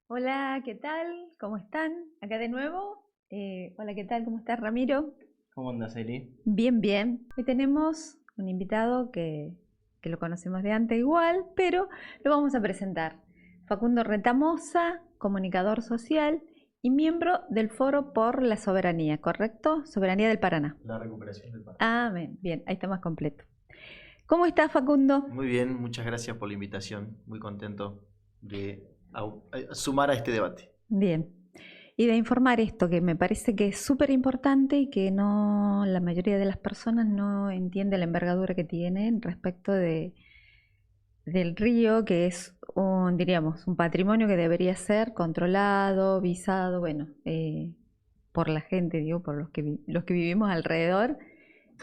Hola, ¿qué tal? ¿Cómo están? Acá de nuevo. Hola, ¿qué tal? ¿Cómo estás, Ramiro? ¿Cómo andas, Eli? Bien, bien. Hoy tenemos un invitado que lo conocemos de antes igual, pero lo vamos a presentar. Facundo Retamosa, comunicador social y miembro del Foro por la Soberanía, ¿correcto? Soberanía del Paraná. La recuperación del Paraná. Ah, bien, bien, ahí está más completo. ¿Cómo estás, Facundo? Muy bien, muchas gracias por la invitación. Muy contento de sumar a este debate. Bien. Y de informar esto, que me parece que es súper importante y que no, la mayoría de las personas no entiende la envergadura que tiene respecto del río, que es un, diríamos, un patrimonio que debería ser controlado, visado, bueno, por la gente, digo, por los que vivimos alrededor,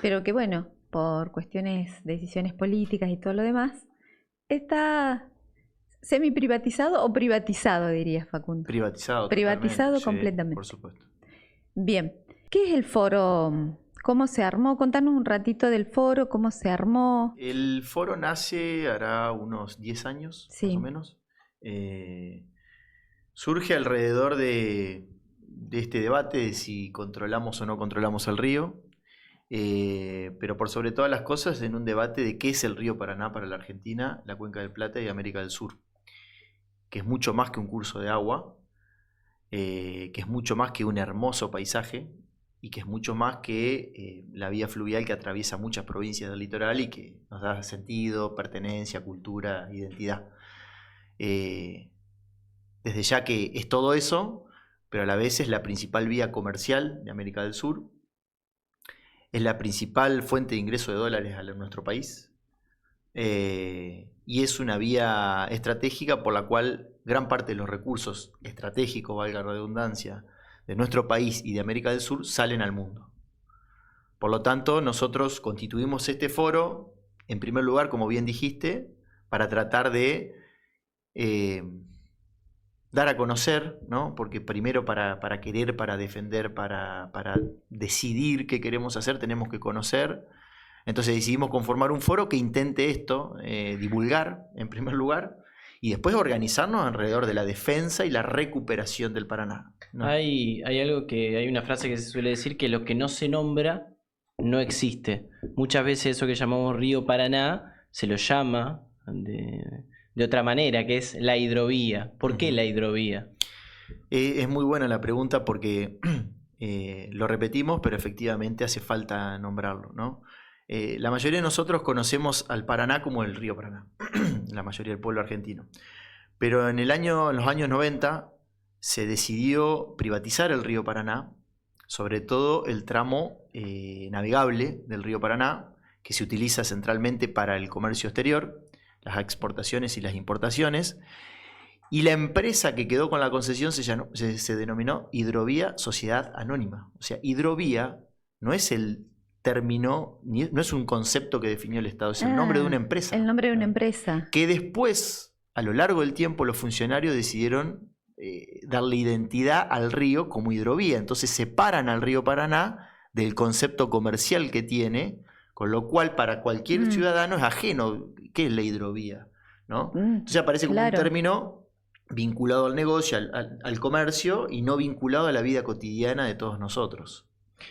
pero que bueno, por cuestiones, decisiones políticas y todo lo demás, está semi privatizado o privatizado, diría Facundo. Privatizado totalmente, Privatizado sí, por completamente. supuesto. Bien, ¿qué es el foro? ¿Cómo se armó? Contanos un ratito del foro, cómo se armó. El foro nace hará unos 10 años, más o Sí, menos. Eh, Surge alrededor de este debate de si controlamos o no controlamos el río. Pero por sobre todas las cosas en un debate de qué es el río Paraná para la Argentina, la Cuenca del Plata y América del Sur, que es mucho más que un curso de agua, que es mucho más que un hermoso paisaje y que es mucho más que la vía fluvial que atraviesa muchas provincias del litoral y que nos da sentido, pertenencia, cultura, identidad. Eh, Desde ya que es todo eso, pero a la vez es la principal vía comercial de América del Sur, es la principal fuente de ingreso de dólares a nuestro país. Y es una vía estratégica por la cual gran parte de los recursos estratégicos, valga la redundancia, de nuestro país y de América del Sur salen al mundo. Por lo tanto, nosotros constituimos este foro, en primer lugar, como bien dijiste, para tratar de eh, dar a conocer, ¿no? Porque primero para querer, para defender, para decidir qué queremos hacer, tenemos que conocer. Entonces decidimos conformar un foro que intente esto, divulgar en primer lugar, y después organizarnos alrededor de la defensa y la recuperación del Paraná, ¿no? Hay una frase que se suele decir que lo que no se nombra no existe. Muchas veces eso que llamamos río Paraná se lo llama de otra manera, que es la hidrovía. ¿Por qué la hidrovía? Es muy buena la pregunta porque lo repetimos, pero efectivamente hace falta nombrarlo, ¿no? La mayoría de nosotros conocemos al Paraná como el río Paraná, la mayoría del pueblo argentino. Pero en los años 90 se decidió privatizar el río Paraná, sobre todo el tramo navegable del río Paraná, que se utiliza centralmente para el comercio exterior, las exportaciones y las importaciones. Y la empresa que quedó con la concesión se denominó Hidrovía Sociedad Anónima. O sea, hidrovía no es el término, no es un concepto que definió el Estado, es el nombre de una empresa. El nombre de una empresa. Que después, a lo largo del tiempo, los funcionarios decidieron darle identidad al río como hidrovía. Entonces separan al río Paraná del concepto comercial que tiene, con lo cual para cualquier ciudadano es ajeno qué es la hidrovía, ¿no? Entonces aparece como un término vinculado al negocio, al comercio y no vinculado a la vida cotidiana de todos nosotros.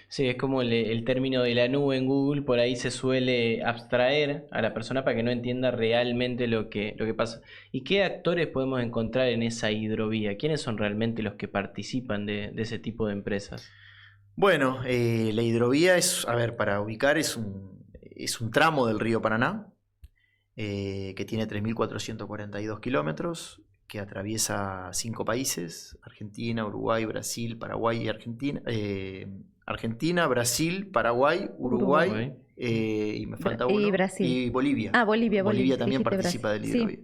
Sí, es como el término de la nube en Google, por ahí se suele abstraer a la persona para que no entienda realmente lo que pasa. ¿Y qué actores podemos encontrar en esa hidrovía? ¿Quiénes son realmente los que participan de ese tipo de empresas? Bueno, la hidrovía es, a ver, para ubicar, es un tramo del río Paraná que tiene 3.442 kilómetros, que atraviesa 5 países: Argentina, Uruguay, Brasil, Paraguay y Argentina. Argentina, Brasil, Paraguay, Uruguay, y me falta uno. Y Brasil. Y Bolivia. Ah, Bolivia. Bolivia también participa del hidrovía.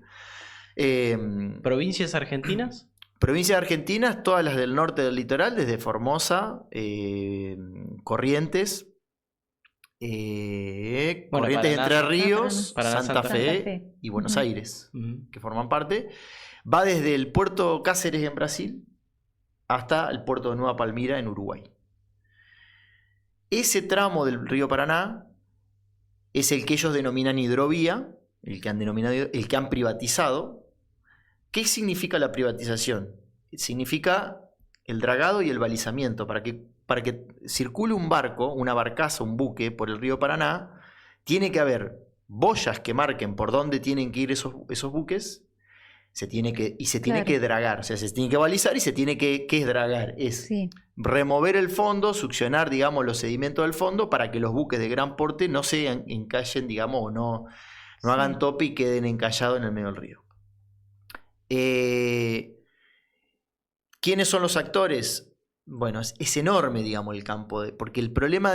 Sí. ¿Provincias argentinas? Provincias argentinas, todas las del norte del litoral, desde Formosa, Corrientes, Corrientes, Entre Ríos, Santa Fe y Buenos Aires, que forman parte. Va desde el puerto Cáceres en Brasil hasta el puerto de Nueva Palmira en Uruguay. Ese tramo del río Paraná es el que ellos denominan hidrovía, el que han privatizado. ¿Qué significa la privatización? significa el dragado y el balizamiento. Para que circule un barco, una barcaza, un buque por el río Paraná, tiene que haber boyas que marquen por dónde tienen que ir esos buques. Se tiene que dragar, o sea, se tiene que balizar y se tiene que dragar. Es remover el fondo, succionar, digamos, los sedimentos del fondo para que los buques de gran porte no se encallen, digamos, o no hagan tope y queden encallados en el medio del río. ¿Quiénes son los actores? Bueno, es enorme, digamos, el campo, porque el problema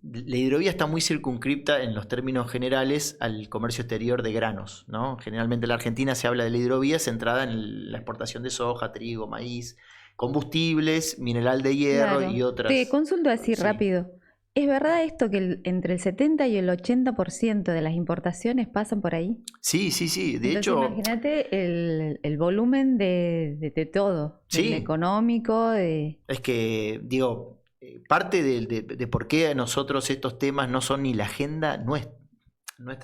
la hidrovía está muy circunscripta en los términos generales al comercio exterior de granos, ¿no? Generalmente en la Argentina se habla de la hidrovía centrada en la exportación de soja, trigo, maíz, combustibles, mineral de hierro y otras. Te consulto así rápido. ¿Es verdad esto que entre el 70 y el 80% de las importaciones pasan por ahí? Sí. De Entonces, hecho, imagínate el volumen de todo, del económico. Es que, digo, parte de por qué a nosotros estos temas no son ni la agenda nuestra.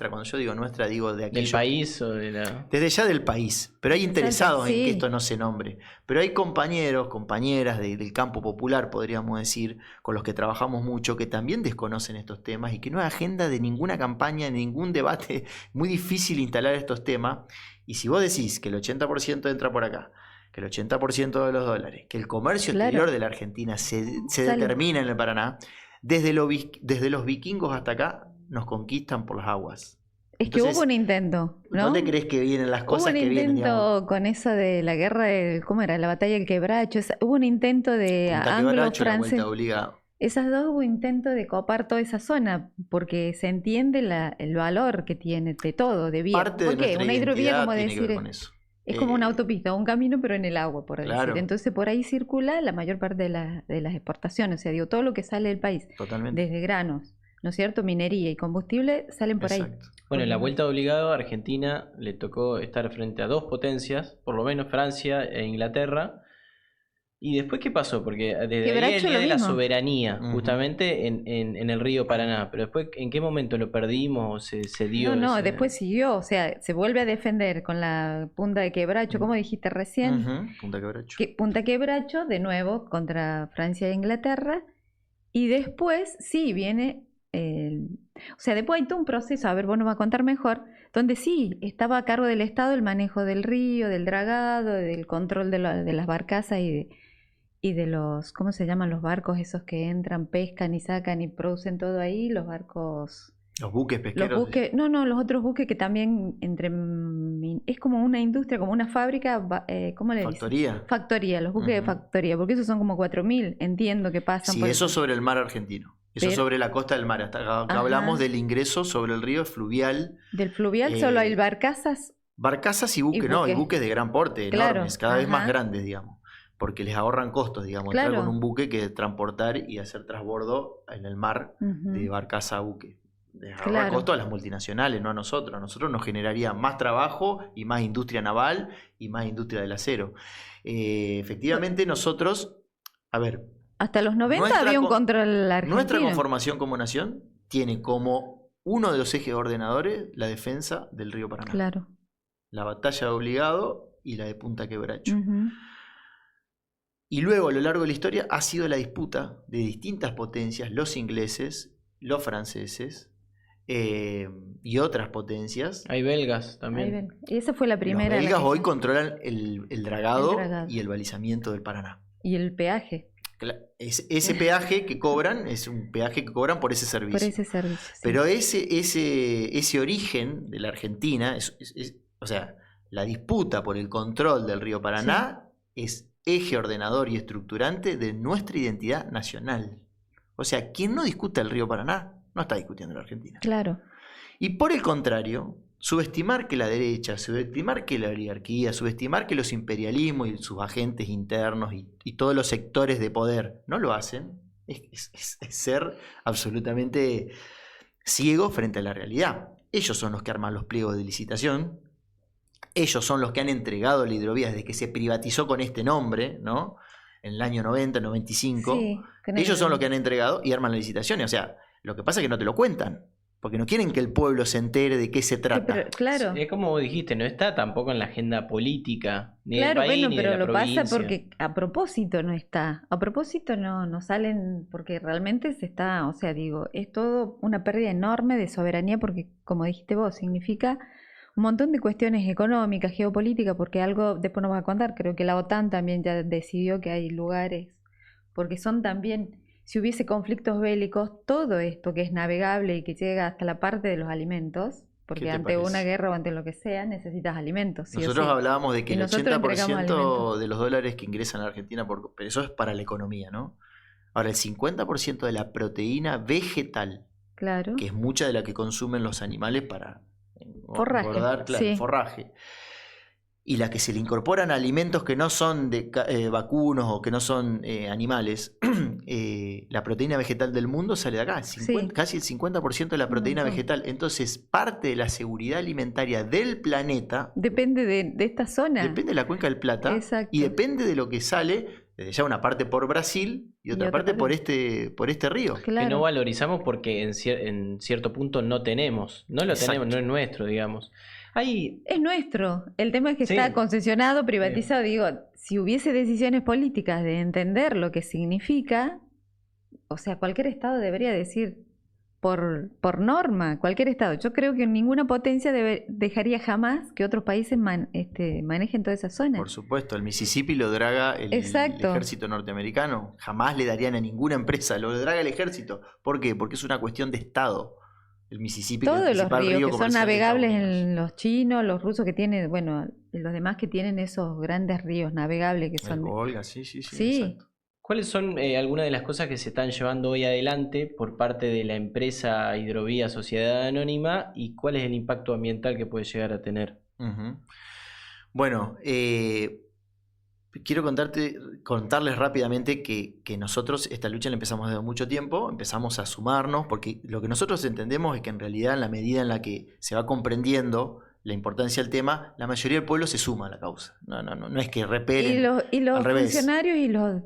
Cuando yo digo nuestra, digo de aquello. ¿Del país o de la...? Desde ya del país, pero hay interesados en que esto no se nombre. Pero hay compañeros, compañeras del campo popular, podríamos decir, con los que trabajamos mucho, que también desconocen estos temas y que no hay agenda de ninguna campaña, de ningún debate. Muy difícil instalar estos temas. Y si vos decís que el 80% entra por acá, que el 80% de los dólares, que el comercio exterior de la Argentina se determina en el Paraná, desde los vikingos hasta acá, nos conquistan por las aguas. Es que hubo un intento, ¿no? ¿Dónde crees que vienen las cosas que vienen? Hubo un intento con eso de la guerra, ¿cómo era? La batalla del Quebracho. Hubo un intento de anglo-francés. Esas dos, hubo un intento de copar toda esa zona, porque se entiende el valor que tiene de todo, de vía. Parte de nuestra una hidrovía, como tiene que decir, ver con eso. Es como una autopista, un camino, pero en el agua, por decir. Entonces, por ahí circula la mayor parte de las exportaciones. O sea, digo, todo lo que sale del país, desde granos, ¿no es cierto? Minería y combustible salen por ahí. Bueno, en la vuelta obligada a Argentina le tocó estar frente a dos potencias, por lo menos Francia e Inglaterra. ¿Y después qué pasó? Porque desde ahí el día de la soberanía, justamente en el río Paraná. Pero después, ¿en qué momento lo perdimos o se dio? No, después siguió. O sea, se vuelve a defender con la punta de Quebracho, como dijiste recién. Punta Quebracho. Punta Quebracho, de nuevo, contra Francia e Inglaterra. Y después, sí, viene... o sea, después hay todo un proceso, a ver, vos nos vas a contar mejor, donde sí, estaba a cargo del Estado el manejo del río, del dragado, del control de las barcazas y de los, ¿cómo se llaman los barcos esos que entran, pescan y sacan y producen todo ahí? Los barcos... Los buques pesqueros. Los otros buques que también es como una industria, como una fábrica, ¿cómo le dicen? Factoría, los buques de factoría, porque esos son como 4.000, entiendo que pasan por eso sobre el mar argentino. Eso sobre la costa del mar. Hasta acá hablamos del ingreso sobre el río fluvial. Del fluvial solo hay barcazas. Barcazas y buques, y buques de gran porte, enormes, cada vez más grandes, digamos. Porque les ahorran costos, digamos, entrar con un buque que transportar y hacer transbordo en el mar de barcaza a buque. Les ahorra costos a las multinacionales, no a nosotros. A nosotros nos generaría más trabajo y más industria naval y más industria del acero. Efectivamente, nosotros, a ver... Hasta los 90 había un control argentino. Nuestra conformación como nación tiene como uno de los ejes ordenadores la defensa del río Paraná. Claro. La batalla de Obligado y la de Punta Quebracho. Y luego, a lo largo de la historia, ha sido la disputa de distintas potencias, los ingleses, los franceses y otras potencias. Hay belgas también. Y esa fue la primera. Los belgas hoy controlan el dragado y el balizamiento del Paraná. Y el peaje. Ese peaje que cobran es un peaje que cobran por ese servicio. Por ese servicio, sí. Pero ese origen de la Argentina, o sea, la disputa por el control del río Paraná es eje ordenador y estructurante de nuestra identidad nacional. O sea, quien no discuta el río Paraná no está discutiendo la Argentina. Claro. Y por el contrario, subestimar que la derecha, subestimar que la oligarquía, subestimar que los imperialismos y sus agentes internos y todos los sectores de poder no lo hacen, es ser absolutamente ciego frente a la realidad. Ellos son los que arman los pliegos de licitación, ellos son los que han entregado la hidrovía desde que se privatizó con este nombre, ¿no? En el año 90, 95. Ellos son los que han entregado y arman las licitaciones. O sea, lo que pasa es que no te lo cuentan. porque no quieren que el pueblo se entere de qué se trata. Pero, claro. Es como vos dijiste, no está tampoco en la agenda política, ni Claro, del país, bueno, ni de pero la lo pasa provincia. porque a propósito no está. A propósito no salen, porque realmente se está, o sea, digo, es todo una pérdida enorme de soberanía porque, como dijiste vos, significa un montón de cuestiones económicas, geopolíticas, porque algo después nos va a contar, creo que la OTAN también ya decidió que hay lugares, porque son también, si hubiese conflictos bélicos, todo esto que es navegable y que llega hasta la parte de los alimentos, ¿Qué porque te ante una parece? guerra o ante lo que sea, necesitas alimentos, sí o Nosotros sí. hablábamos de que Y el nosotros entregamos 80% alimentos. de los dólares que ingresan a Argentina, pero eso es para la economía, ¿no? Ahora, el 50% de la proteína vegetal, Claro. que es mucha de la que consumen los animales para Forraje, engordar, claro, sí. forraje, y la que se le incorporan a alimentos que no son de vacunos o que no son animales, la proteína vegetal del mundo sale de acá, Sí, casi el 50% de la un proteína montón. vegetal. Entonces, parte de la seguridad alimentaria del planeta Depende de esta zona. depende de la cuenca del Plata y Exacto. depende de lo que sale, desde ya una parte por Brasil y Y otra otra parte por parte. este río. Que no Claro. valorizamos porque en cierto punto no tenemos. No lo tenemos, no Exacto. es nuestro, digamos. Hay, Es nuestro. El tema es que sí, está concesionado, sí. privatizado. Digo, si hubiese decisiones políticas de entender lo que significa, o sea, cualquier estado debería decir por norma, cualquier estado. Yo creo que ninguna potencia dejaría jamás que otros países manejen toda esa zona. Por supuesto, el Mississippi lo draga el Exacto. ejército norteamericano. Jamás le darían a ninguna empresa, lo draga el ejército. ¿Por qué? Porque es una cuestión de Estado. El Mississippi, que es el Todos los principal ríos río que son comercial de Estados navegables Unidos. en los chinos, los rusos que tienen, bueno, los demás que tienen esos grandes ríos navegables que El son... Volga, sí, sí, sí, Sí, exacto. ¿Cuáles son algunas de las cosas que se están llevando hoy adelante por parte de la empresa Hidrovía Sociedad Anónima y cuál es el impacto ambiental que puede llegar a tener? Ujú. Bueno, quiero contarles rápidamente que nosotros esta lucha la empezamos desde mucho tiempo, empezamos a sumarnos, porque lo que nosotros entendemos es que en realidad en la medida en la que se va comprendiendo la importancia del tema, la mayoría del pueblo se suma a la causa. No es que y repelen, los al revés. funcionarios y los,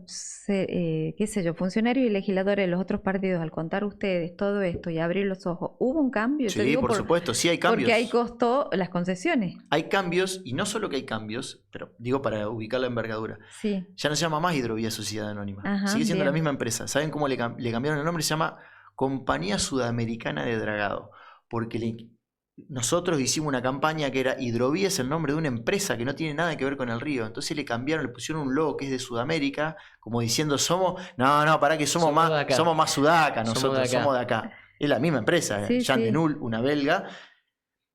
qué sé yo, funcionarios y legisladores de los otros partidos, al contar ustedes todo esto y abrir los ojos, ¿hubo un cambio? Yo Sí, digo por supuesto, sí hay cambios. porque ahí costó las concesiones. Hay cambios, y no solo que hay cambios, pero digo para ubicar la envergadura. Sí, Ya no se llama más Hidrovía Sociedad Anónima. Ajá, Sigue siendo la bien. misma empresa. ¿Saben cómo le cambiaron el nombre? Se llama Compañía Sudamericana de Dragado. Porque nosotros hicimos una campaña que era Hidrovía es el nombre de una empresa que no tiene nada que ver con el río. Entonces le cambiaron, le pusieron un logo que es de Sudamérica, como diciendo pará que somos Somos de acá. más sudaca, Somos nosotros de acá. somos de acá. Es la misma empresa, Sí, Jean sí. Denul, una belga.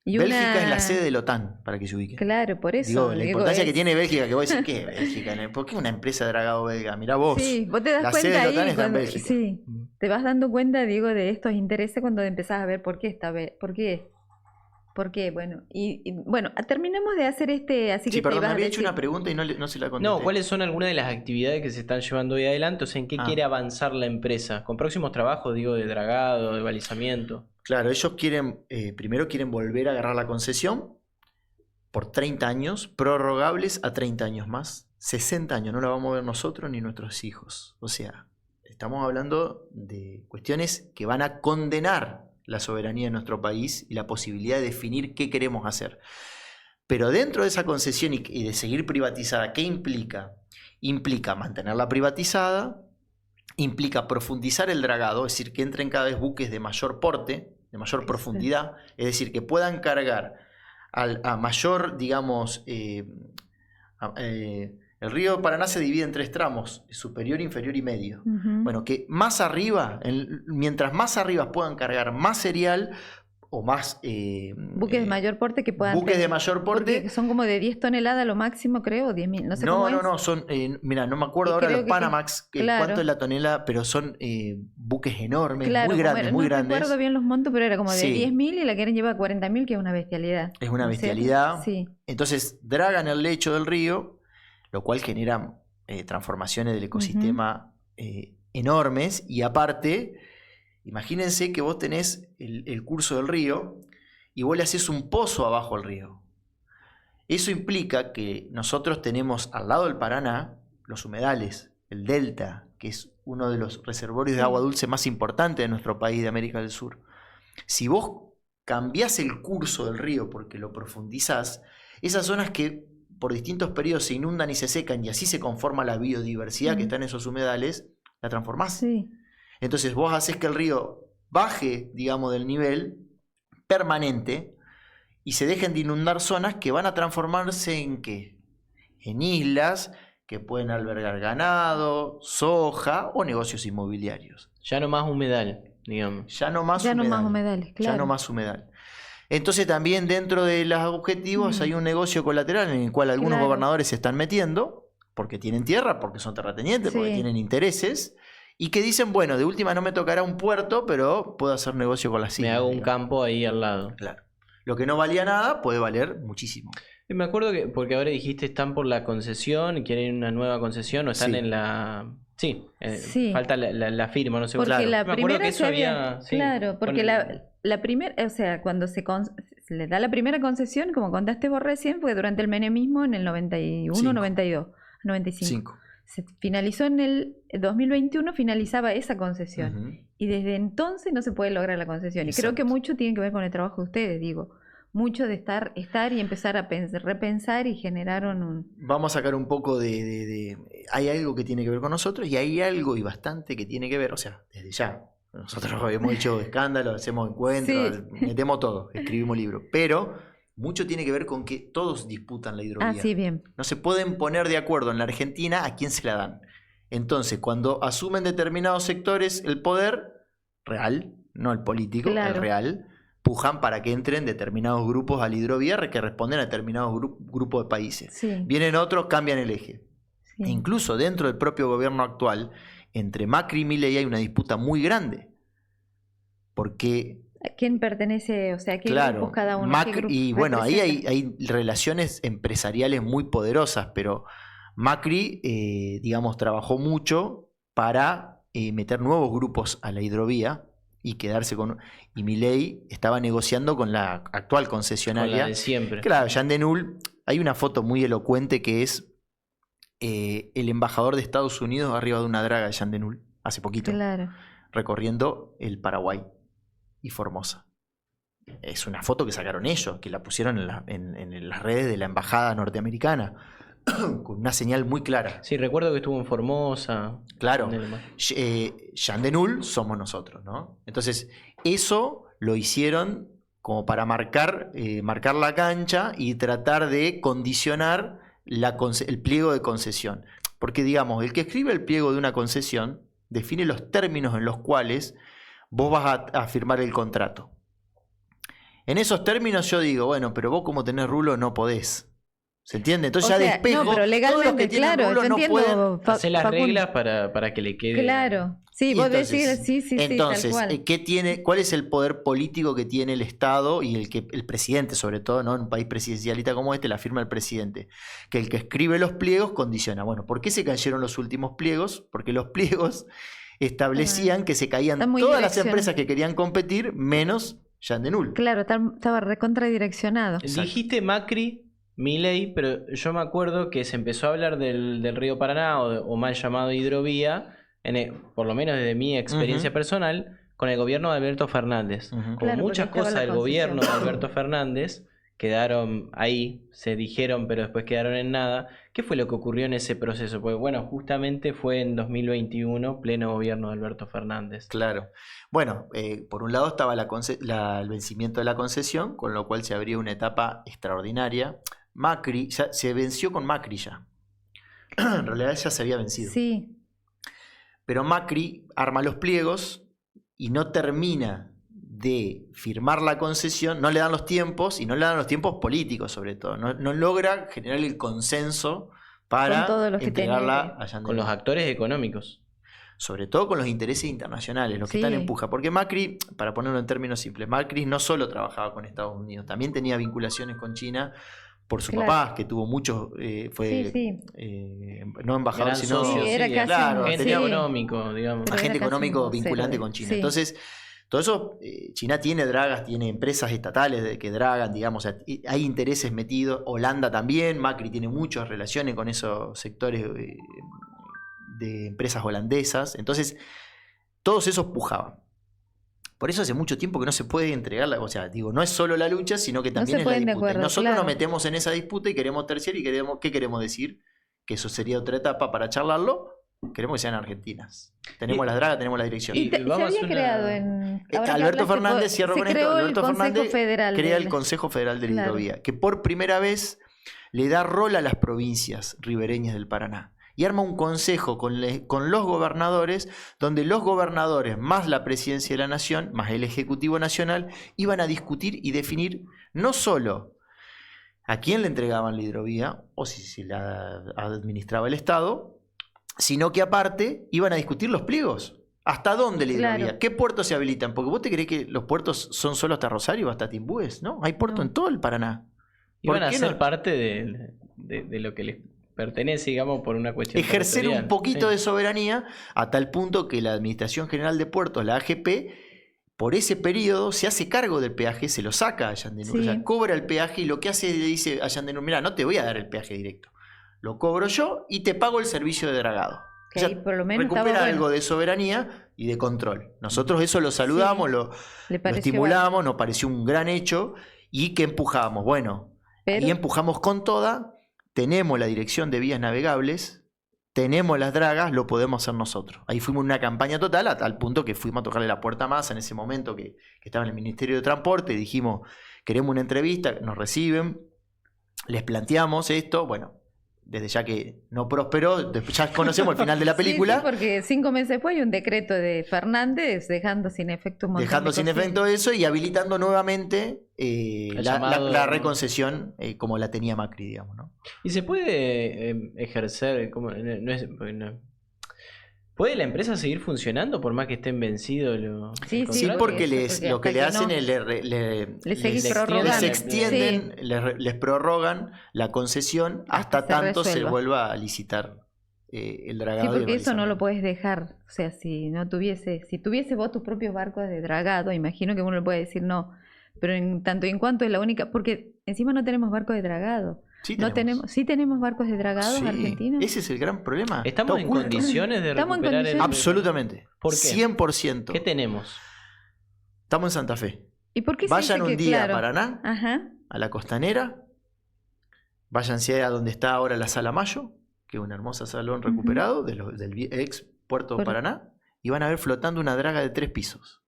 Y Bélgica es la una... sede de la OTAN, para que se ubiquen. Claro, por eso. Digo, la digo, importancia que es- tiene Bélgica, que vos decís, ¿qué es Bélgica? ¿Por qué una empresa de dragado belga? Mirá vos. Sí, vos te das La sede cuenta de la OTAN ahí está en cuando, Bélgica. sí, te vas dando cuenta, digo, de estos intereses cuando empezás a ver por qué por qué, bueno, bueno, terminemos de hacer así Sí, que te perdón, me ibas a había hecho decir. una pregunta y no se la contesté. No, ¿cuáles son algunas de las actividades que se están llevando hoy adelante? O sea, ¿en qué Ah. quiere avanzar la empresa? ¿Con próximos trabajos, digo, de dragado, de balizamiento? Claro, ellos primero quieren volver a agarrar la concesión por 30 años, prorrogables a 30 años más. 60 años, no la vamos a ver nosotros ni nuestros hijos. O sea, estamos hablando de cuestiones que van a condenar la soberanía de nuestro país y la posibilidad de definir qué queremos hacer. Pero dentro de esa concesión y de seguir privatizada, ¿qué implica? Implica mantenerla privatizada, implica profundizar el dragado, es decir, que entren cada vez buques de mayor porte, de mayor profundidad, es decir, que puedan cargar a mayor, digamos, el río Paraná se divide en 3 tramos, superior, inferior y medio. Ujú. Bueno, que más arriba, mientras más arriba puedan cargar más cereal o más... Buques de mayor porte que puedan buques de tener. mayor porte. Porque son como de 10 toneladas lo máximo, creo, o 10.000, no sé cómo es. No, son, mira, no me acuerdo Y ahora creo los que sí. Panamax, Claro. cuánto es la tonelada, pero son buques enormes, Claro, muy como grandes, era, muy no grandes. recuerdo bien los montos, pero era como de Sí. 10.000 y la quieren llevar a 40.000, que es una bestialidad. Es una ¿No es cierto? bestialidad. Sí. Entonces dragan el lecho del río, lo cual genera transformaciones del ecosistema enormes. Y aparte, imagínense que vos tenés el curso del río y vos le haces un pozo abajo al río. Eso implica que nosotros tenemos al lado del Paraná los humedales, el delta, que es uno de los reservorios de agua dulce más importantes de nuestro país, de América del Sur. Si vos cambiás el curso del río porque lo profundizás, esas zonas que por distintos periodos se inundan y se secan y así se conforma la biodiversidad que está en esos humedales, la transformás. Sí. Entonces vos haces que el río baje, digamos, del nivel permanente y se dejen de inundar zonas que van a transformarse en ¿qué? En islas que pueden albergar ganado, soja o negocios inmobiliarios. Ya no más humedal, digamos. Ya no más Ya no humedal. más humedales, claro. Ya no más humedal. Entonces también dentro de los objetivos hay un negocio colateral en el cual algunos Claro. gobernadores se están metiendo porque tienen tierra, porque son terratenientes, porque Sí. tienen intereses y que dicen, bueno, de última no me tocará un puerto, pero puedo hacer negocio con las Me islas. hago un digamos. campo ahí al lado. Claro. Lo que no valía nada puede valer muchísimo. Y me acuerdo que, porque ahora dijiste, están por la concesión, quieren una nueva concesión o están Sí. en la... Sí, Sí. falta la firma, no sé. Porque Claro. la Me acuerdo primera que eso se había, había... sí, claro, porque con- la primera, o sea, cuando se le da la primera concesión, como contaste vos recién, fue durante el menemismo en el 91, Cinco. 92, 95. 5. Se finalizó en el 2021, finalizaba esa concesión. Y desde entonces no se puede lograr la concesión. Y creo que Exacto. mucho tiene que ver con el trabajo de ustedes, digo. Mucho de estar y empezar a repensar y generaron un... Vamos a sacar un poco de... Hay algo que tiene que ver con nosotros y hay algo y bastante que tiene que ver, o sea, desde ya. Nosotros hemos hecho escándalos, hacemos encuentros, Sí. metemos todo, escribimos libros. Pero mucho tiene que ver con que todos disputan la hidrovía. Ah, sí, bien. No se pueden poner de acuerdo en la Argentina a quién se la dan. Entonces, cuando asumen determinados sectores el poder real, no el político, Claro. el real, pujan para que entren determinados grupos a la hidrovía que responden a determinados grupos de países. Sí, Vienen otros, cambian el eje. sí. E incluso dentro del propio gobierno actual, entre Macri y Milei hay una disputa muy grande. Porque, ¿A quién pertenece? O sea, ¿a qué claro, grupos cada uno? ¿Qué Macri, grupos y bueno, ahí representan? hay relaciones empresariales muy poderosas, pero Macri, digamos, trabajó mucho para meter nuevos grupos a la hidrovía y quedarse con... Y Milei estaba negociando con la actual con concesionaria. la de siempre. Claro, Jean Denul, hay una foto muy elocuente que es el embajador de Estados Unidos arriba de una draga de Jean Denul, hace poquito, Claro. recorriendo el Paraguay y Formosa. Es una foto que sacaron ellos, que la pusieron en las redes de la embajada norteamericana, con una señal muy clara. Sí, recuerdo que estuvo en Formosa. Claro, en el- Jean Denul somos nosotros, ¿no? Entonces, eso lo hicieron como para marcar la cancha y tratar de condicionar el pliego de concesión. Porque, digamos, el que escribe el pliego de una concesión define los términos en los cuales vos vas a firmar el contrato. En esos términos yo digo, bueno, pero vos como tenés rulo no podés. ¿Se entiende? Entonces O ya sea, despejo. no, pero Todos los legalmente, que tienen claro, rulo yo no pueden. entiendo. Hacer las Facundo. reglas para que le quede... Claro. Sí, Y vos entonces, decís, sí, sí, tal entonces, cual. ¿cuál es el poder político que tiene el Estado y el presidente, sobre todo, ¿no? En un país presidencialista como este, la firma el presidente? Que el que escribe los pliegos condiciona. Bueno, ¿por qué se cayeron los últimos pliegos? Porque los pliegos establecían que se caían Está muy todas las direccionado. empresas que querían competir, menos Jean Denul. Claro, estaba recontradireccionado. Exacto. Dijiste Macri, Milei, pero yo me acuerdo que se empezó a hablar del río Paraná o mal llamado hidrovía, por lo menos desde mi experiencia Ujú. personal, con el gobierno de Alberto Fernández. Ujú. Como Claro, muchas porque estaba cosas la del concesión. gobierno de Alberto Fernández quedaron ahí, se dijeron, pero después quedaron en nada. ¿Qué fue lo que ocurrió en ese proceso? Porque bueno, justamente fue en 2021, pleno gobierno de Alberto Fernández. Claro. Bueno, por un lado estaba el vencimiento de la concesión, con lo cual se abría una etapa extraordinaria. Macri, se venció con Macri ya. En realidad ya se había vencido. Sí, Pero Macri arma los pliegos y no termina de firmar la concesión, no le dan los tiempos y no le dan los tiempos políticos sobre todo. No logra generar el consenso para Con todo lo que entregarla tenía a Jean Con los Denul. actores económicos. Sobre todo con los intereses internacionales, los que Sí. están en puja. Porque Macri, para ponerlo en términos simples, Macri no solo trabajaba con Estados Unidos, también tenía vinculaciones con China por su Claro. papá, que tuvo muchos, fue sí, sí. no embajador, Gran sino socio, Sí, era sí, casi claro, agente tenía- económico, digamos. Pero agente era casi económico un vocero vinculante de- con China. sí. Entonces, todo eso, China tiene dragas, tiene empresas estatales que dragan, digamos, o sea, hay intereses metidos. Holanda también, Macri tiene muchas relaciones con esos sectores de empresas holandesas. Entonces, todos esos pujaban. Por eso hace mucho tiempo que no se puede entregar, o sea, digo, no es solo la lucha, sino que No también se es la ponen de disputa. Y acuerdo, nosotros claro. nos metemos en esa disputa y queremos terciar y ¿qué queremos decir? Que eso sería otra etapa para charlarlo. Queremos que sean argentinas. Tenemos Y- las dragas, tenemos la dirección. Y se vamos había a una- creado en... ahora que Alberto hablaste, Fernández, cierro se con esto, creó el Alberto Consejo Fernández Federal crea el del- Consejo Federal de la Claro. Hidrovía, que por primera vez le da rol a las provincias ribereñas del Paraná. Y arma un consejo con los gobernadores, donde los gobernadores, más la presidencia de la nación, más el Ejecutivo Nacional, iban a discutir y definir no solo a quién le entregaban la hidrovía, o si la administraba el Estado, sino que aparte iban a discutir los pliegos. ¿Hasta dónde la hidrovía? Claro. ¿Qué puertos se habilitan? Porque vos te creés que los puertos son solo hasta Rosario o hasta Timbúes, ¿no? Hay puerto No. en todo el Paraná. ¿Por Iban a qué ser no parte de lo que les pertenece, digamos, por una cuestión ejercer un territorial? poquito Sí. de soberanía a tal punto que la Administración General de Puertos, la AGP, por ese periodo se hace cargo del peaje, se lo saca a Yandenur, Sí. o sea, cobra el peaje y lo que hace le dice a Yandenur, mira, no te voy a dar el peaje directo, lo cobro yo y te pago el servicio de dragado. Que O sea, ahí por lo menos recupera estaba bueno. algo de soberanía y de control. Nosotros eso lo saludamos, Sí, lo Le pareció estimulamos, nos pareció un gran hecho y que empujábamos. Bueno, Pero- ahí empujamos con toda, tenemos la dirección de vías navegables, tenemos las dragas, lo podemos hacer nosotros. Ahí fuimos en una campaña total a tal punto que fuimos a tocarle la puerta a Massa en ese momento que estaba en el Ministerio de Transporte, dijimos, queremos una entrevista, nos reciben, les planteamos esto, bueno, desde ya que no prosperó, después ya conocemos el final de la película. Sí, porque 5 meses después hay un decreto de Fernández dejando sin efecto un montón Dejando de sin cosas. efecto eso y habilitando nuevamente El la llamado- reconcesión como la tenía Macri, digamos, ¿no? ¿Y se puede ejercer? ¿Puede la empresa seguir funcionando por más que estén vencidos los Sí, los Sí, contratos? porque porque lo que hasta le que hacen no- es Le seguís les prorrogando. les Sí. extienden, les prorrogan la concesión Hasta hasta se tanto se resuelva. vuelva a licitar el dragado. Sí, y el porque eso no lo balizamiento. puedes dejar. O sea, si tuviese vos tus propios barcos de dragado, imagino que uno le puede decir no. Pero en tanto y en cuanto es la única, porque encima no tenemos barcos de dragado. Sí Sí tenemos barcos de dragados Sí, argentinos. ese es el gran problema. ¿Estamos Está en oculto. condiciones de Estamos en recuperar el... condiciones. Absolutamente. ¿Por qué? 100%. ¿Qué tenemos? Estamos en Santa Fe. ¿Y por qué se Vayan dice un que, día claro, a Paraná, Ajá. a la costanera, váyanse a donde está ahora la Sala Mayo, que es un hermoso salón recuperado del ex Puerto Por- Paraná, y van a ver flotando una draga de 3 pisos.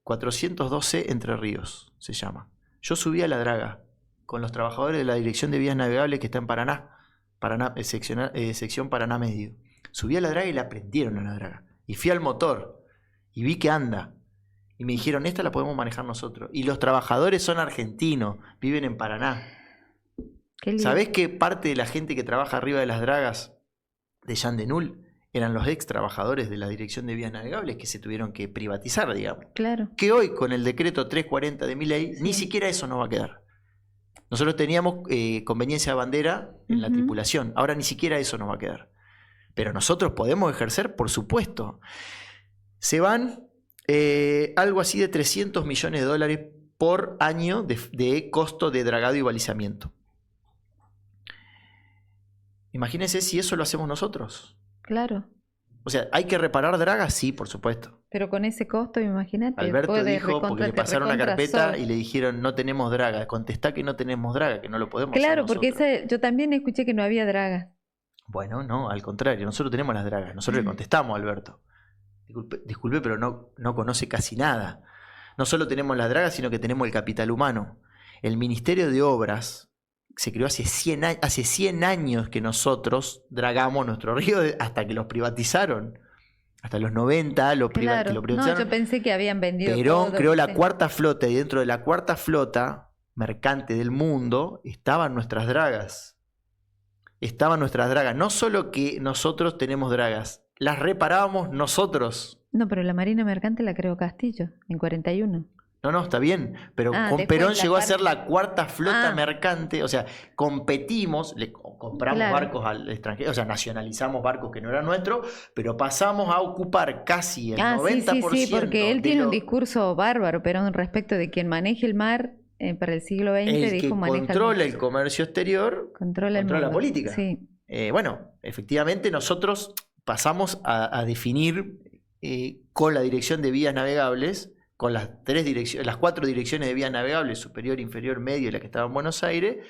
412 Entre Ríos se llama. Yo subí a la draga con los trabajadores de la Dirección de Vías Navegables que está en Paraná, sección Paraná Medio. Subí a la draga y la prendieron a la draga. Y fui al motor y vi que anda. Y me dijeron, esta la podemos manejar nosotros. Y los trabajadores son argentinos, viven en Paraná. Qué lindo. ¿Sabés que parte de la gente que trabaja arriba de las dragas de Yandenul eran los ex trabajadores de la Dirección de Vías Navegables que se tuvieron que privatizar, digamos? Claro. Que hoy con el decreto 340 de Milei ni siquiera eso no va a quedar. Nosotros teníamos conveniencia de bandera en la Ujú. tripulación, ahora ni siquiera eso nos va a quedar. Pero nosotros podemos ejercer, por supuesto. Se van algo así de 300 millones de dólares por año de costo de dragado y balizamiento. Imagínense si eso lo hacemos nosotros. Claro. O sea, ¿hay que reparar dragas? Sí, por supuesto. Pero con ese costo, imagínate. Alberto puede dijo, porque le te pasaron una recontra carpeta sobre. y le dijeron, no tenemos draga. Contestá que no tenemos draga, que no lo podemos hacer Claro, porque nosotros. yo también escuché que no había dragas. Bueno, no, al contrario, nosotros tenemos las dragas. Nosotros le contestamos a Alberto. Disculpe, pero no conoce casi nada. No solo tenemos las dragas, sino que tenemos el capital humano. El Ministerio de Obras se creó hace 100 años que nosotros dragamos nuestro río hasta que los privatizaron. Hasta los 90 que Claro. lo No, privatizaron. yo pensé que habían vendido Perón todo, creó la sí. cuarta flota y dentro de la cuarta flota mercante del mundo estaban nuestras dragas. Estaban nuestras dragas. No solo que nosotros tenemos dragas, las reparábamos nosotros. No, pero la Marina Mercante la creó Castillo, en 41. No, está bien, pero Ah, con después Perón la llegó a parte- ser la cuarta flota Ah. mercante, o sea, competimos, compramos Claro. barcos al extranjero, o sea, nacionalizamos barcos que no eran nuestros, pero pasamos a ocupar casi el 90% Sí, porque él de tiene un lo- discurso bárbaro, Perón, respecto de quien maneje el mar para el siglo XX, el que dijo maneja controla el el comercio exterior, controla el controla la mundo. política. Sí. Bueno, efectivamente nosotros pasamos a definir con la dirección de vías navegables, con las 4 direcciones de vías navegables, superior, inferior, medio y la que estaba en Buenos Aires.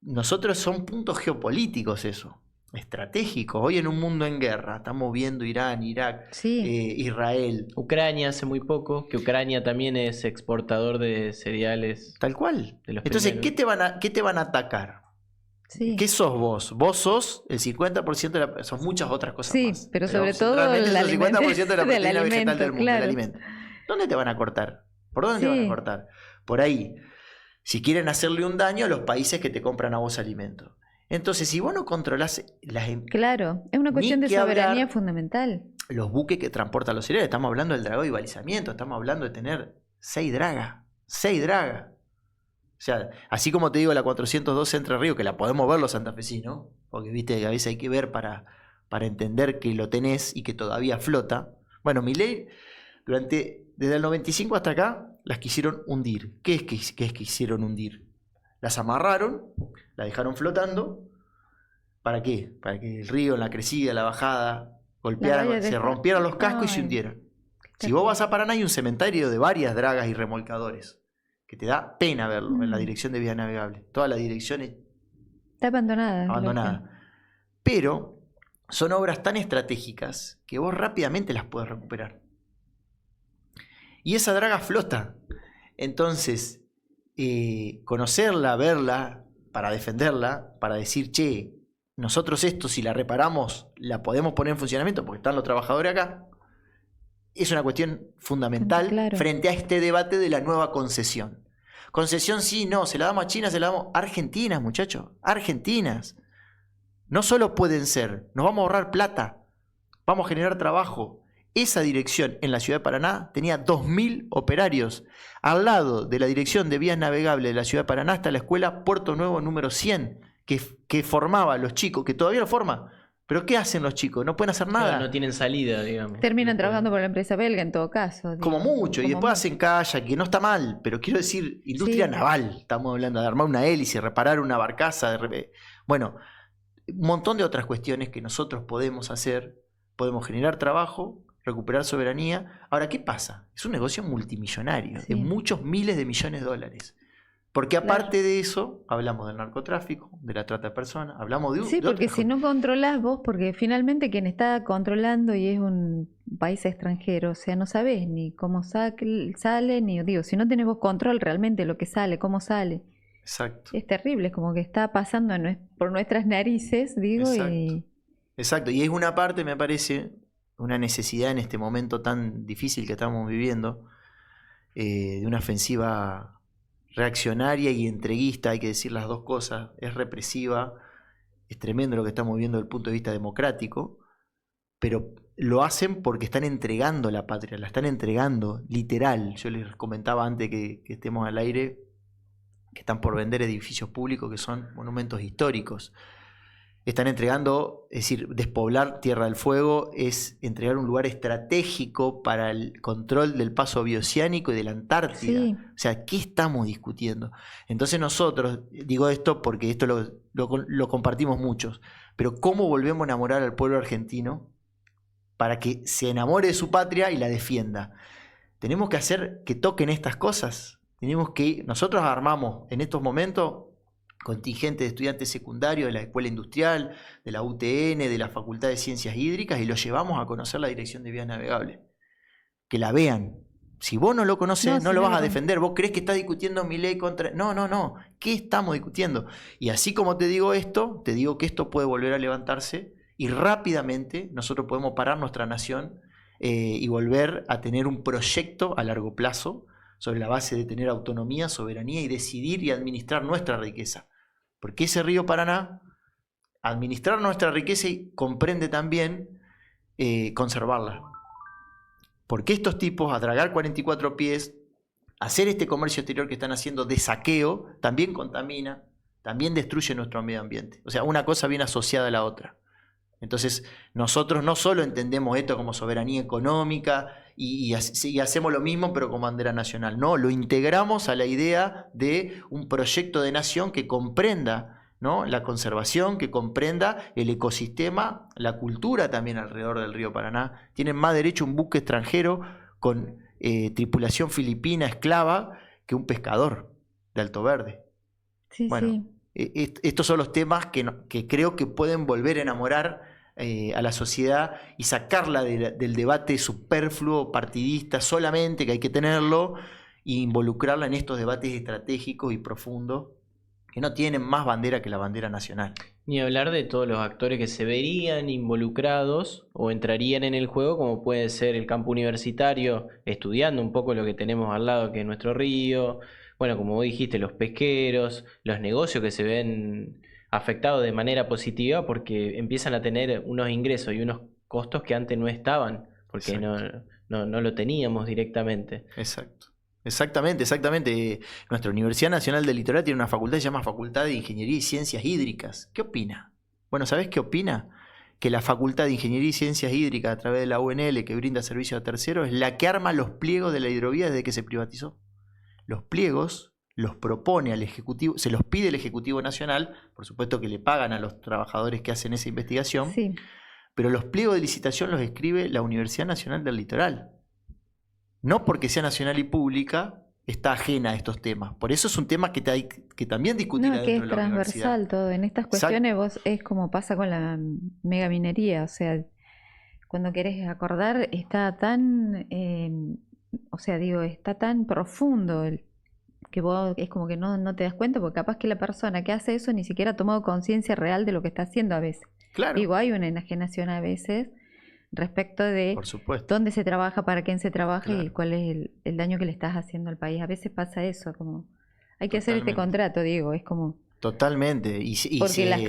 Nosotros son puntos geopolíticos eso, estratégicos. Hoy en un mundo en guerra, estamos viendo Irán, Irak, Israel. Ucrania hace muy poco, que Ucrania también es exportador de cereales. Tal cual. De los Entonces, primeros. ¿qué te van a atacar? Sí. ¿Qué sos vos? Vos sos el 50% de la... Sos muchas otras cosas más. Sí, pero sobre todo realmente el sos el 50% de la proteína vegetal del mundo, claro. del alimento. ¿Dónde te van a cortar? ¿Por dónde te van a cortar? Por ahí. Si quieren hacerle un daño a los países que te compran a vos alimentos. Entonces, si vos no controlás Claro, es una cuestión de soberanía fundamental. Los buques que transportan los cereales, estamos hablando del dragado y balizamiento, estamos hablando de tener 6 dragas. 6 dragas. O sea, así como te digo la 412 Entre Ríos, que la podemos ver los santafesinos, porque viste que a veces hay que ver para entender que lo tenés y que todavía flota. Bueno, Milei, desde el 95 hasta acá, las quisieron hundir. ¿Qué es que quisieron hundir? Las amarraron, las dejaron flotando. ¿Para qué? Para que el río, en la crecida, la bajada, golpearan, se rompieran los cascos y se hundieran. Si vos vas a Paraná, hay un cementerio de varias dragas y remolcadores, que te da pena verlo en la dirección de vía navegable. Toda la dirección está abandonada. Pero son obras tan estratégicas que vos rápidamente las podés recuperar. Y esa draga flota. Entonces, conocerla, verla, para defenderla, para decir, che, nosotros esto, si la reparamos, la podemos poner en funcionamiento porque están los trabajadores acá, es una cuestión fundamental frente a este debate de la nueva concesión. Concesión sí, no, se la damos a China, se la damos a Argentinas, muchachos, argentinas. No solo pueden ser, nos vamos a ahorrar plata, vamos a generar trabajo. Esa dirección en la ciudad de Paraná tenía 2.000 operarios. Al lado de la dirección de vías navegables de la ciudad de Paraná está la escuela Puerto Nuevo número 100, que formaba a los chicos, que todavía lo forma. Pero ¿qué hacen los chicos? No pueden hacer nada. No tienen salida, digamos. Terminan trabajando por la empresa belga en todo caso. Como mucho, y después hacen kayak, que no está mal, pero quiero decir, industria naval. Estamos hablando de armar una hélice, reparar una barcaza. Bueno, un montón de otras cuestiones que nosotros podemos hacer. Podemos generar trabajo, recuperar soberanía. Ahora, ¿qué pasa? Es un negocio multimillonario, de muchos miles de millones de dólares. Porque aparte de eso, hablamos del narcotráfico, de la trata de personas, hablamos de... Sí, porque si no controlás vos, porque finalmente quien está controlando y es un país extranjero, o sea, no sabés ni cómo sale, ni digo, si no tenés vos control realmente lo que sale, cómo sale. Exacto. Es terrible, es como que está pasando por nuestras narices, digo, Exacto, y es una parte, me parece, una necesidad en este momento tan difícil que estamos viviendo, de una ofensiva reaccionaria y entreguista, hay que decir las dos cosas, es represiva, es tremendo lo que estamos viendo desde el punto de vista democrático, pero lo hacen porque están entregando la patria, la están entregando, literal. Yo les comentaba antes que estemos al aire, que están por vender edificios públicos que son monumentos históricos. Están entregando, es decir, despoblar Tierra del Fuego es entregar un lugar estratégico para el control del paso bioceánico y de la Antártida. Sí. O sea, ¿qué estamos discutiendo? Entonces nosotros, digo esto porque esto lo compartimos muchos, pero ¿cómo volvemos a enamorar al pueblo argentino para que se enamore de su patria y la defienda? Tenemos que hacer que toquen estas cosas. Nosotros armamos en estos momentos contingente de estudiantes secundarios de la Escuela Industrial, de la UTN, de la Facultad de Ciencias Hídricas, y los llevamos a conocer la dirección de vías navegables. Que la vean. Si vos no lo conocés, no lo vas a defender. Vos creés que estás discutiendo Milei contra... No. ¿Qué estamos discutiendo? Y así como te digo esto, te digo que esto puede volver a levantarse y rápidamente nosotros podemos parar nuestra nación y volver a tener un proyecto a largo plazo sobre la base de tener autonomía, soberanía y decidir y administrar nuestra riqueza. Porque ese río Paraná, administrar nuestra riqueza comprende también conservarla. Porque estos tipos, a dragar 44 pies, hacer este comercio exterior que están haciendo de saqueo, también contamina, también destruye nuestro medio ambiente. O sea, una cosa viene asociada a la otra. Entonces, nosotros no solo entendemos esto como soberanía económica y hacemos lo mismo pero con bandera nacional. No, lo integramos a la idea de un proyecto de nación que comprenda ¿no? La conservación, que comprenda el ecosistema, la cultura también alrededor del río Paraná. Tienen más derecho un buque extranjero con tripulación filipina esclava que un pescador de Alto Verde. Sí, Bueno, sí. estos son los temas que creo que pueden volver a enamorar a la sociedad y sacarla del debate superfluo, partidista solamente, que hay que tenerlo, e involucrarla en estos debates estratégicos y profundos que no tienen más bandera que la bandera nacional. Ni hablar de todos los actores que se verían involucrados o entrarían en el juego, como puede ser el campo universitario, estudiando un poco lo que tenemos al lado, que es nuestro río. Bueno, como vos dijiste, los pesqueros, los negocios que se ven afectados de manera positiva porque empiezan a tener unos ingresos y unos costos que antes no estaban, porque no lo teníamos directamente. Exacto. Exactamente. Nuestra Universidad Nacional del Litoral tiene una facultad que se llama Facultad de Ingeniería y Ciencias Hídricas. ¿Qué opina? Bueno, ¿sabés qué opina? Que la Facultad de Ingeniería y Ciencias Hídricas, a través de la UNL, que brinda servicio a terceros, es la que arma los pliegos de la hidrovía desde que se privatizó. Los pliegos los propone al Ejecutivo, se los pide el Ejecutivo Nacional, por supuesto que le pagan a los trabajadores que hacen esa investigación, Sí. pero los pliegos de licitación los escribe la Universidad Nacional del Litoral. No porque sea nacional y pública, está ajena a estos temas. Por eso es un tema que hay que también discutir No, que adentro es de la universidad. transversal todo. En estas cuestiones vos es como pasa con la megaminería. O sea, cuando querés acordar, está tan, o sea, digo, está tan profundo que vos es como que no te das cuenta, porque capaz que la persona que hace eso ni siquiera ha tomado conciencia real de lo que está haciendo a veces. Claro, Digo, hay una enajenación a veces respecto de por supuesto. dónde se trabaja, para quién se trabaja y Claro. cuál es el daño que le estás haciendo al país. A veces pasa eso, como hay que hacer este Totalmente. contrato, Diego, es como... Totalmente. Porque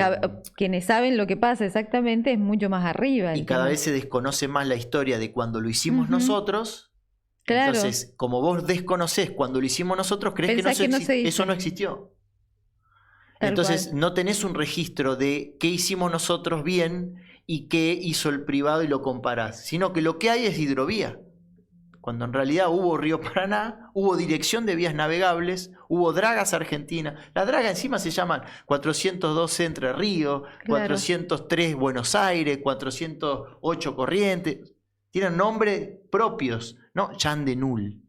quienes saben lo que pasa exactamente es mucho más arriba. Y el cada tema. vez se desconoce más la historia de cuando lo hicimos Ujú. nosotros. Claro. Entonces, como vos desconocés cuando lo hicimos nosotros, crees Pensás que que no se hizo. eso no existió. Tal Entonces, cual. no tenés un registro de qué hicimos nosotros bien y qué hizo el privado y lo comparás, sino que lo que hay es hidrovía. Cuando en realidad hubo Río Paraná, hubo dirección de vías navegables, hubo dragas argentinas. Las dragas encima se llaman 412 Entre Ríos, Claro. 403 Buenos Aires, 408 Corrientes. Tienen nombres propios, ¿no? Jean de Null.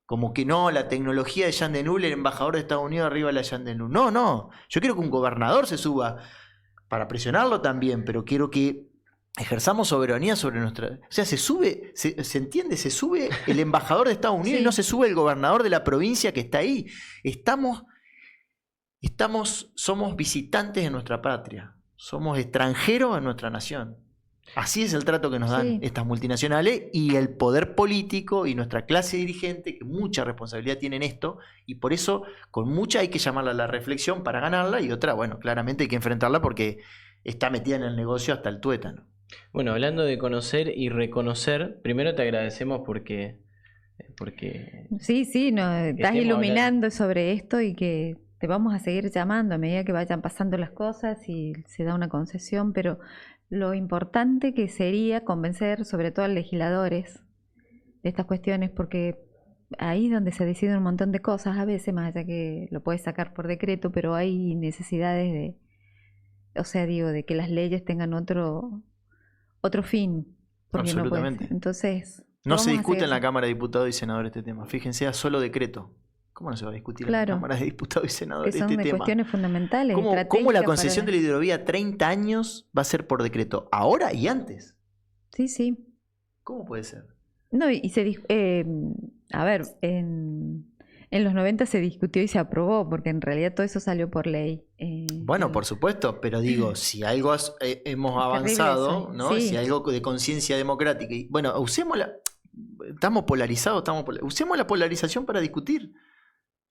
Como que no, la tecnología de Jean de Null, el embajador de Estados Unidos arriba de la Jean de Null. No. Yo quiero que un gobernador se suba para presionarlo también, pero quiero que ejerzamos soberanía sobre nuestra... O sea, se entiende, se sube el embajador de Estados Unidos Sí. y no se sube el gobernador de la provincia que está ahí. Somos visitantes en nuestra patria, somos extranjeros en nuestra nación. Así es el trato que nos dan Sí. estas multinacionales y el poder político y nuestra clase dirigente, que mucha responsabilidad tiene en esto, y por eso con mucha hay que llamarla a la reflexión para ganarla, y otra, bueno, claramente hay que enfrentarla porque está metida en el negocio hasta el tuétano. Bueno, hablando de conocer y reconocer, primero te agradecemos porque Sí, nos estás estemos iluminando sobre esto y que te vamos a seguir llamando a medida que vayan pasando las cosas y se da una concesión, pero lo importante que sería convencer sobre todo a legisladores de estas cuestiones, porque ahí es donde se deciden un montón de cosas, a veces más allá que lo puedes sacar por decreto, pero hay necesidades de, o sea, digo, de que las leyes tengan otro fin, porque no puede Absolutamente. ser. Entonces, No se vamos a discute en la seguir. Cámara de Diputados y Senadores este tema. Fíjense, a solo decreto. ¿Cómo no se va a discutir en Claro. la Cámara de Diputados y Que Senadores son este de tema? cuestiones fundamentales, ¿Cómo la estratégicas concesión para- de la hidrovía a 30 años va a ser por decreto? ¿Ahora y antes? Sí. ¿Cómo puede ser? No, y a ver, en los 90 se discutió y se aprobó, porque en realidad todo eso salió por ley. Bueno, por supuesto, pero digo, si algo hemos terrible avanzado, eso, ¿no? sí. Si algo de conciencia democrática. Y, bueno, estamos polarizados, usemos la polarización para discutir.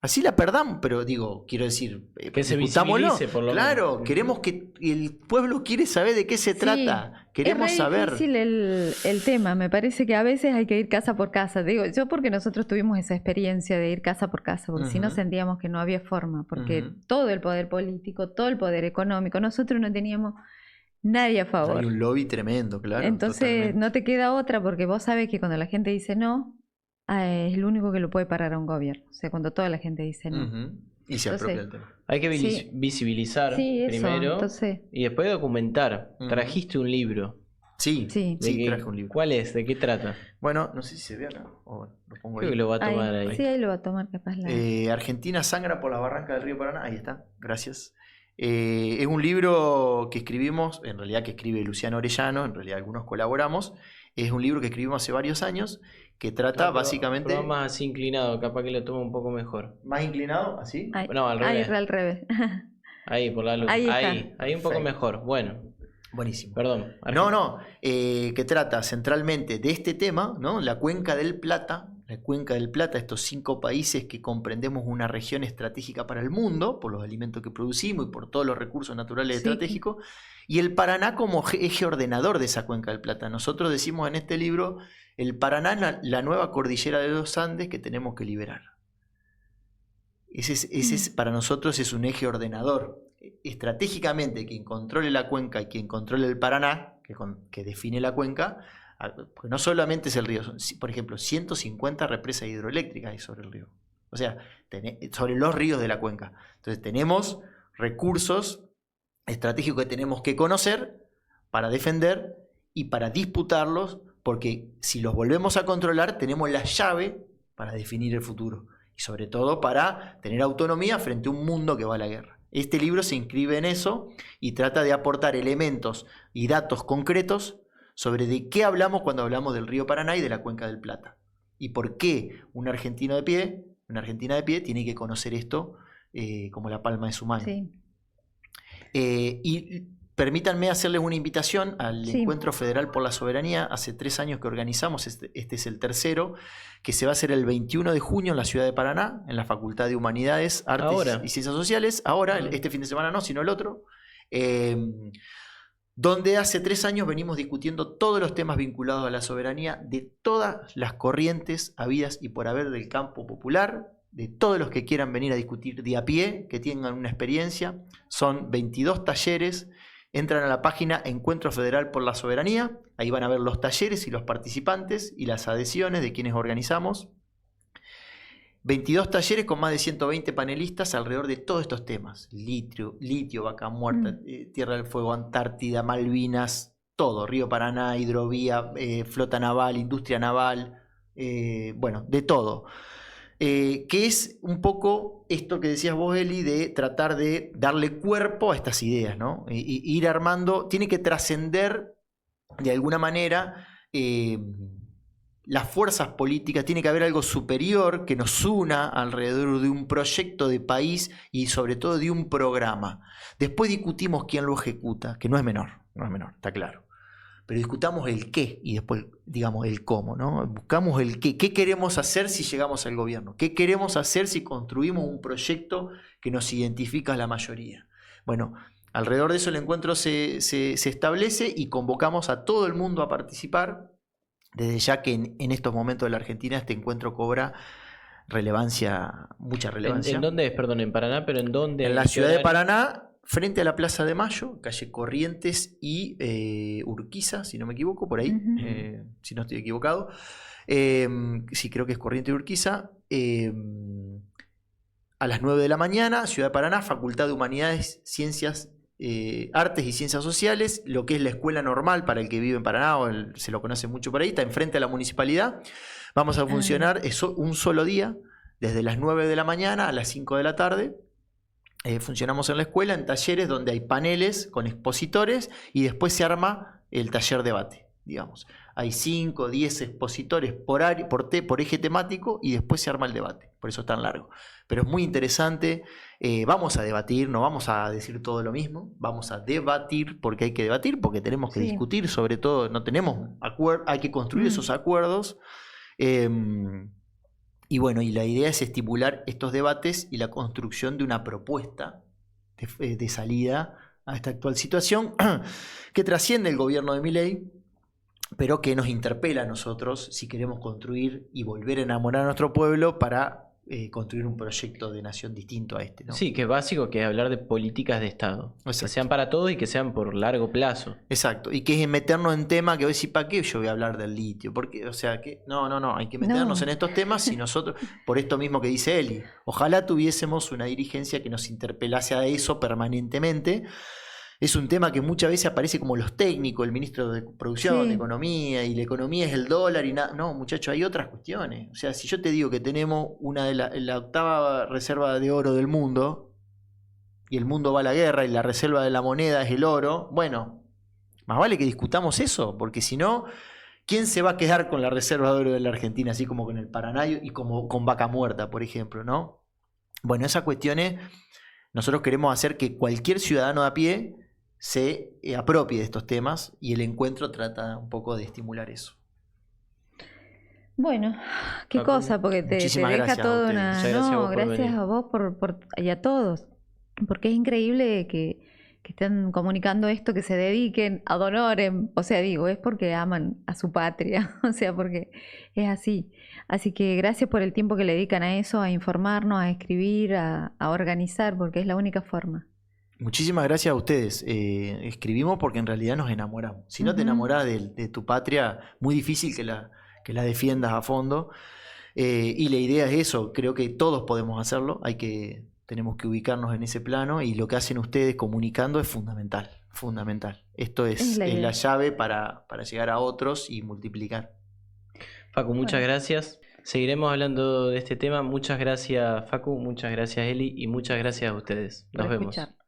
Así la perdamos, pero digo, quiero decir, que se discutámoslo. visibilice por lo Claro, menos. queremos que el pueblo quiere saber de qué se Sí, trata. Queremos es re saber. difícil el tema, me parece que a veces hay que ir casa por casa. Digo, yo porque nosotros tuvimos esa experiencia de ir casa por casa, porque si no Ujú. sentíamos que no había forma, porque Ujú. todo el poder político, todo el poder económico, nosotros no teníamos nadie a favor. Hay un lobby tremendo, claro. Entonces totalmente. no te queda otra porque vos sabes que cuando la gente dice no, es el único que lo puede parar a un gobierno. O sea, cuando toda la gente dice no. Ujú. Y se apropia del tema. Hay que Sí. visibilizar Sí, eso, primero entonces, y después documentar. Ujú. Trajiste un libro. Sí, Sí. ¿De qué- traje un libro. ¿Cuál es? ¿De qué trata? Bueno, no sé si se ve acá. O bueno, lo pongo Creo ahí. que lo va a tomar ahí. sí, ahí lo va a tomar capaz Argentina sangra por la barranca del río Paraná. Ahí está, gracias. Es un libro que escribimos, en realidad que escribe Luciano Orellano, en realidad algunos colaboramos. Es un libro que escribimos hace varios años, que trata básicamente... Pero más así inclinado, capaz que lo toma un poco mejor. Más inclinado, así. Ahí, No, al ahí, revés. al revés. Ahí, por la luz. Ahí está. Ahí un poco Perfecto. mejor. Bueno, Buenísimo. perdón. No, que trata centralmente de este tema, ¿no? La Cuenca del Plata, estos 5 países que comprendemos una región estratégica para el mundo, por los alimentos que producimos y por todos los recursos naturales Sí. estratégicos, y el Paraná como eje ordenador de esa Cuenca del Plata. Nosotros decimos en este libro, el Paraná es la nueva cordillera de los Andes que tenemos que liberar. Para nosotros es un eje ordenador. Estratégicamente, quien controle la cuenca y quien controle el Paraná, que define la cuenca, porque no solamente es el río, son, por ejemplo, 150 represas hidroeléctricas hay sobre el río. O sea, sobre los ríos de la cuenca. Entonces tenemos recursos estratégicos que tenemos que conocer para defender y para disputarlos, porque si los volvemos a controlar, tenemos la llave para definir el futuro. Y sobre todo para tener autonomía frente a un mundo que va a la guerra. Este libro se inscribe en eso y trata de aportar elementos y datos concretos sobre de qué hablamos cuando hablamos del río Paraná y de la Cuenca del Plata. Y por qué un argentino de pie, una argentina de pie, tiene que conocer esto como la palma de su mano. Sí. Y permítanme hacerles una invitación al Sí. Encuentro Federal por la Soberanía. Hace 3 años que organizamos, este es el tercero, que se va a hacer el 21 de junio en la ciudad de Paraná, en la Facultad de Humanidades, Artes Ahora. y Ciencias Sociales. Ahora, este fin de semana no, sino el otro. Donde hace 3 años venimos discutiendo todos los temas vinculados a la soberanía de todas las corrientes habidas y por haber del campo popular, de todos los que quieran venir a discutir de a pie, que tengan una experiencia. Son 22 talleres. Entran a la página Encuentro Federal por la Soberanía, ahí van a ver los talleres y los participantes y las adhesiones de quienes organizamos. 22 talleres con más de 120 panelistas alrededor de todos estos temas. Litio, vaca muerta, Tierra del Fuego, Antártida, Malvinas, todo. Río Paraná, hidrovía, flota naval, industria naval, bueno, de todo. Que es un poco esto que decías vos, Eli, de tratar de darle cuerpo a estas ideas, ¿no? Ir armando, tiene que trascender de alguna manera las fuerzas políticas, tiene que haber algo superior que nos una alrededor de un proyecto de país y sobre todo de un programa. Después discutimos quién lo ejecuta, que no es menor, está claro. Pero discutamos el qué y después, digamos, el cómo, ¿no? Buscamos el qué. ¿Qué queremos hacer si llegamos al gobierno? ¿Qué queremos hacer si construimos un proyecto que nos identifica a la mayoría? Bueno, alrededor de eso el encuentro se establece y convocamos a todo el mundo a participar, desde ya que en estos momentos de la Argentina este encuentro cobra mucha relevancia. ¿En dónde es? Perdón, en Paraná, pero ¿en dónde? En la ciudad de Paraná, frente a la Plaza de Mayo, calle Corrientes y Urquiza, si no me equivoco, por ahí, si no estoy equivocado. Sí, creo que es Corrientes y Urquiza. A las 9 de la mañana, Ciudad de Paraná, Facultad de Humanidades, Ciencias, Artes y Ciencias Sociales, lo que es la escuela normal para el que vive en Paraná, o se lo conoce mucho por ahí, está enfrente a la municipalidad. Vamos a funcionar un solo día, desde las 9 de la mañana a las 5 de la tarde. Funcionamos en la escuela, en talleres donde hay paneles con expositores y después se arma el taller debate, digamos. Hay 5 o 10 expositores por eje temático y después se arma el debate, por eso es tan largo. Pero es muy interesante, vamos a debatir, no vamos a decir todo lo mismo, vamos a debatir porque hay que debatir, porque tenemos que discutir, sobre todo, no tenemos acuerdos, hay que construir esos acuerdos. Y bueno, y la idea es estimular estos debates y la construcción de una propuesta de salida a esta actual situación que trasciende el gobierno de Milei, pero que nos interpela a nosotros si queremos construir y volver a enamorar a nuestro pueblo para construir un proyecto de nación distinto a este, ¿no? Sí, que es básico, que es hablar de políticas de Estado. Que Exacto. sean para todos y que sean por largo plazo. Exacto, y que es meternos en temas que voy a decir, ¿para qué yo voy a hablar del litio? Porque, o sea, que no, hay que meternos No. en estos temas y nosotros, por esto mismo que dice Eli, ojalá tuviésemos una dirigencia que nos interpelase a eso permanentemente. Es un tema que muchas veces aparece como los técnicos, el ministro de Producción, de Sí. Economía, y la economía es el dólar y nada. No, muchachos, hay otras cuestiones. O sea, si yo te digo que tenemos una de la octava reserva de oro del mundo, y el mundo va a la guerra y la reserva de la moneda es el oro, bueno, más vale que discutamos eso, porque si no, ¿quién se va a quedar con la reserva de oro de la Argentina, así como con el Paraná y como con Vaca Muerta, por ejemplo, ¿no? Bueno, esas cuestiones nosotros queremos hacer que cualquier ciudadano de a pie se apropie de estos temas y el encuentro trata un poco de estimular eso. Bueno, qué Facu, cosa, porque te muchísimas deja gracias a toda ustedes. una... Muchas gracias a No, vos por gracias venir. a vos y a todos, porque es increíble que estén comunicando esto, que se dediquen ad honorem, o sea, digo, es porque aman a su patria, o sea, porque es así. Así que gracias por el tiempo que le dedican a eso, a informarnos, a escribir, a organizar, porque es la única forma. Muchísimas gracias a ustedes. Escribimos porque en realidad nos enamoramos. Si no te Ujú. enamorás de tu patria, muy difícil que la defiendas a fondo. Y la idea es eso, creo que todos podemos hacerlo, tenemos que ubicarnos en ese plano y lo que hacen ustedes comunicando es fundamental, fundamental. Esto Es es la la idea. llave para llegar a otros y multiplicar. Facu, muchas Bueno. gracias. Seguiremos hablando de este tema. Muchas gracias, Facu. Muchas gracias, Eli. Y muchas gracias a ustedes. Nos Por vemos. escuchar.